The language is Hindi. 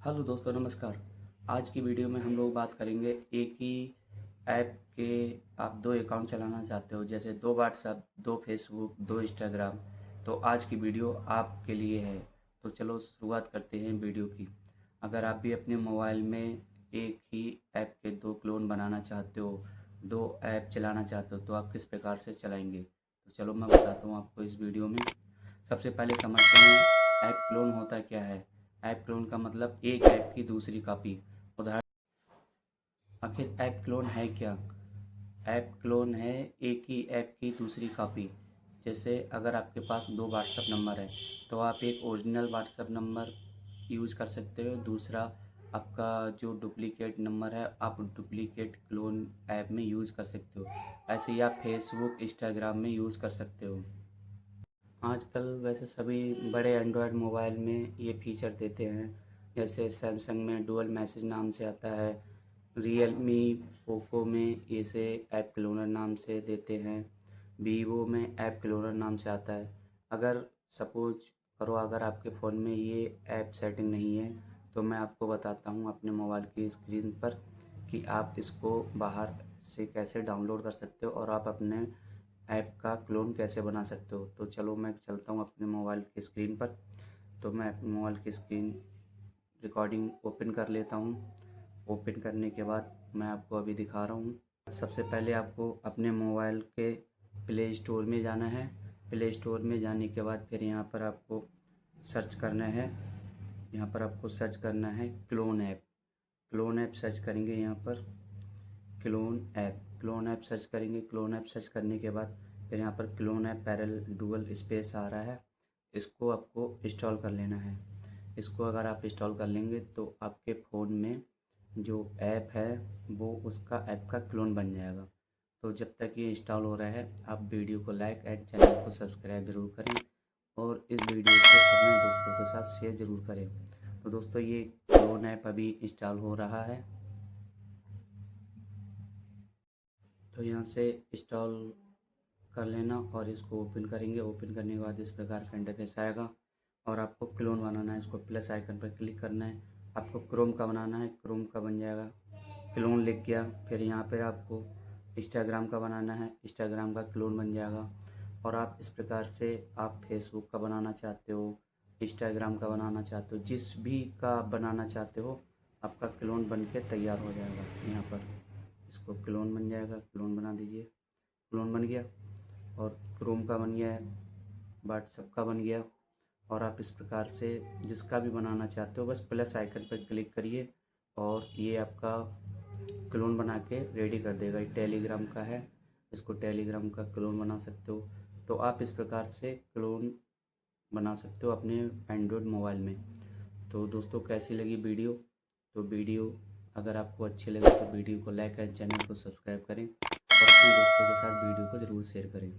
हेलो दोस्तों, नमस्कार। आज की वीडियो में हम लोग बात करेंगे एक ही ऐप के आप दो अकाउंट चलाना चाहते हो, जैसे दो व्हाट्सएप, दो फेसबुक, दो इंस्टाग्राम। तो आज की वीडियो आपके लिए है। तो चलो शुरुआत करते हैं वीडियो की। अगर आप भी अपने मोबाइल में एक ही ऐप के दो क्लोन बनाना चाहते हो, दो ऐप चलाना चाहते हो, तो आप किस प्रकार से चलाएंगे, तो चलो मैं बताता हूँ आपको इस वीडियो में। सबसे पहले समझते हैं ऐप क्लोन होता क्या है। ऐप क्लोन का मतलब एक ऐप की दूसरी कॉपी। उदाहरण, आखिर ऐप क्लोन है क्या? ऐप क्लोन है एक ही ऐप की दूसरी कॉपी। जैसे अगर आपके पास दो व्हाट्सएप नंबर है, तो आप एक ओरिजिनल व्हाट्सएप नंबर यूज़ कर सकते हो, दूसरा आपका जो डुप्लीकेट नंबर है आप डुप्लीकेट क्लोन ऐप में यूज़ कर सकते हो। ऐसे ही आप फेसबुक, इंस्टाग्राम में यूज़ कर सकते हो। आजकल वैसे सभी बड़े एंड्रॉयड मोबाइल में ये फीचर देते हैं। जैसे सैमसंग में डुअल मैसेज नाम से आता है, रियलमी, पोको में इसे ऐप क्लोनर नाम से देते हैं, वीवो में ऐप क्लोनर नाम से आता है। अगर सपोज करो अगर आपके फ़ोन में ये ऐप सेटिंग नहीं है, तो मैं आपको बताता हूँ अपने मोबाइल की स्क्रीन पर कि आप इसको बाहर से कैसे डाउनलोड कर सकते हो और आप अपने ऐप का क्लोन कैसे बना सकते हो। तो चलो मैं चलता हूँ अपने मोबाइल की स्क्रीन पर। तो मैं अपने मोबाइल की स्क्रीन रिकॉर्डिंग ओपन कर लेता हूँ। ओपन करने के बाद मैं आपको अभी दिखा रहा हूँ। सबसे पहले आपको अपने मोबाइल के प्ले स्टोर में जाना है। प्ले स्टोर में जाने के बाद फिर यहाँ पर आपको सर्च करना है। यहाँ पर आपको सर्च करना है clone app. Clone app search करेंगे यहाँ पर। क्लोन ऐप सर्च करेंगे। क्लोन ऐप सर्च करने के बाद फिर यहाँ पर clone app parallel dual space आ रहा है, इसको आपको इंस्टॉल कर लेना है। इसको अगर आप इंस्टॉल कर लेंगे तो आपके फ़ोन में जो ऐप है वो उसका ऐप का क्लोन बन जाएगा। तो जब तक ये इंस्टॉल हो रहा है, आप वीडियो को लाइक एंड चैनल को सब्सक्राइब ज़रूर करें और इस वीडियो को अपने दोस्तों के साथ शेयर ज़रूर करें। तो दोस्तों, ये क्लोन ऐप अभी इंस्टॉल हो रहा है। तो यहाँ से इंस्टॉल कर लेना और इसको ओपन करेंगे। ओपन करने के बाद इस प्रकार का इंटरफेस आएगा और आपको क्लोन बनाना है। इसको प्लस आइकन पर क्लिक करना है। आपको क्रोम का बनाना है, क्रोम का बन जाएगा। क्लोन लिख गया। फिर यहाँ पर आपको इंस्टाग्राम का बनाना है, इंस्टाग्राम का क्लोन बन जाएगा। और आप इस प्रकार से आप फेसबुक का बनाना चाहते हो, इंस्टाग्राम का बनाना चाहते हो, जिस भी का बनाना चाहते हो, आपका क्लोन बन के तैयार हो जाएगा। यहाँ पर इसको क्लोन बन जाएगा, क्लोन बना दीजिए। क्लोन बन गया और क्रोम का बन गया है, व्हाट्सएप का बन गया। और आप इस प्रकार से जिसका भी बनाना चाहते हो बस प्लस आइकन पर क्लिक करिए और ये आपका क्लोन बना के रेडी कर देगा। ये टेलीग्राम का है, इसको टेलीग्राम का क्लोन बना सकते हो। तो आप इस प्रकार से क्लोन बना सकते हो अपने एंड्रॉयड मोबाइल में। तो दोस्तों, कैसी लगी वीडियो? तो वीडियो अगर आपको अच्छी लगे तो वीडियो को लाइक करें, चैनल को सब्सक्राइब करें और अपने दोस्तों के साथ वीडियो को ज़रूर शेयर करें।